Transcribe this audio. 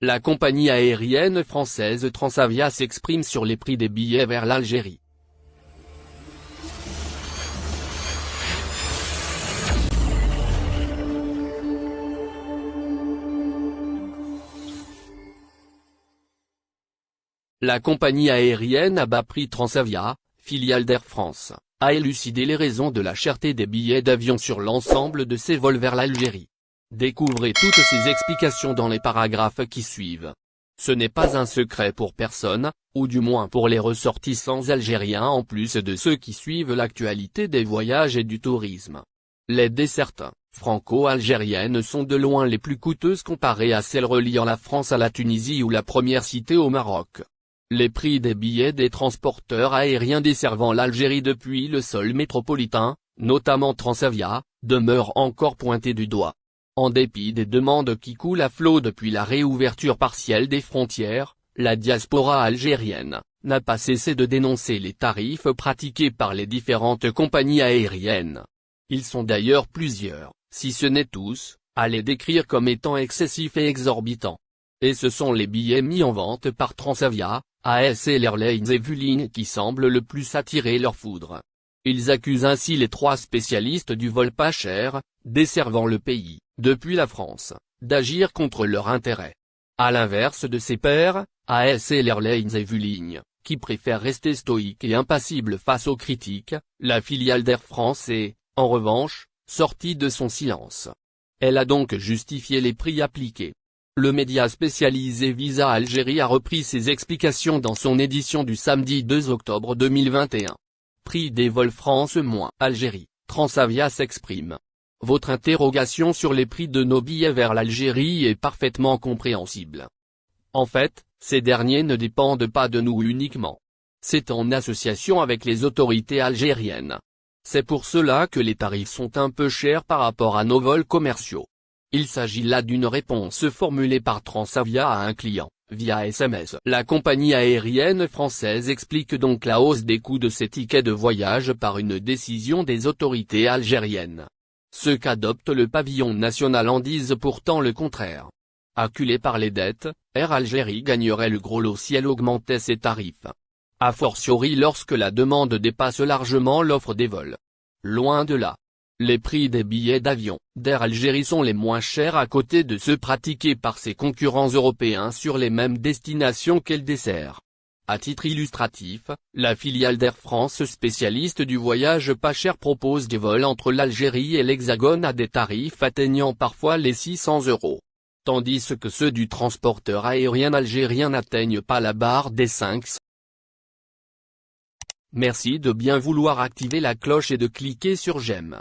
La compagnie aérienne française Transavia s'exprime sur les prix des billets vers l'Algérie. La compagnie aérienne à bas prix Transavia, filiale d'Air France, a élucidé les raisons de la cherté des billets d'avion sur l'ensemble de ses vols vers l'Algérie. Découvrez toutes ces explications dans les paragraphes qui suivent. Ce n'est pas un secret pour personne, ou du moins pour les ressortissants algériens en plus de ceux qui suivent l'actualité des voyages et du tourisme. Les dessertes franco-algériennes sont de loin les plus coûteuses comparées à celles reliant la France à la Tunisie ou la première cité au Maroc. Les prix des billets des transporteurs aériens desservant l'Algérie depuis le sol métropolitain, notamment Transavia, demeurent encore pointés du doigt. En dépit des demandes qui coulent à flot depuis la réouverture partielle des frontières, la diaspora algérienne n'a pas cessé de dénoncer les tarifs pratiqués par les différentes compagnies aériennes. Ils sont d'ailleurs plusieurs, si ce n'est tous, à les décrire comme étant excessifs et exorbitants. Et ce sont les billets mis en vente par Transavia, ASL Airlines et Vueling qui semblent le plus attirer leur foudre. Ils accusent ainsi les trois spécialistes du vol pas cher, desservant le pays, depuis la France, d'agir contre leur intérêt. À l'inverse de ses pairs, ASL Airlines et Vueling, qui préfèrent rester stoïques et impassibles face aux critiques, la filiale d'Air France est, en revanche, sortie de son silence. Elle a donc justifié les prix appliqués. Le média spécialisé Visa Algérie a repris ses explications dans son édition du samedi 2 octobre 2021. Prix des vols France-Algérie, Transavia s'exprime. Votre interrogation sur les prix de nos billets vers l'Algérie est parfaitement compréhensible. En fait, ces derniers ne dépendent pas de nous uniquement. C'est en association avec les autorités algériennes. C'est pour cela que les tarifs sont un peu chers par rapport à nos vols commerciaux. Il s'agit là d'une réponse formulée par Transavia à un client, via SMS. La compagnie aérienne française explique donc la hausse des coûts de ses tickets de voyage par une décision des autorités algériennes. Ceux qu'adopte le pavillon national en disent pourtant le contraire. Acculé par les dettes, Air Algérie gagnerait le gros lot si elle augmentait ses tarifs. A fortiori lorsque la demande dépasse largement l'offre des vols. Loin de là. Les prix des billets d'avion d'Air Algérie sont les moins chers à côté de ceux pratiqués par ses concurrents européens sur les mêmes destinations qu'elle dessert. À titre illustratif, la filiale d'Air France spécialiste du voyage pas cher propose des vols entre l'Algérie et l'Hexagone à des tarifs atteignant parfois les 600 €. Tandis que ceux du transporteur aérien algérien n'atteignent pas la barre des 500. Merci de bien vouloir activer la cloche et de cliquer sur j'aime.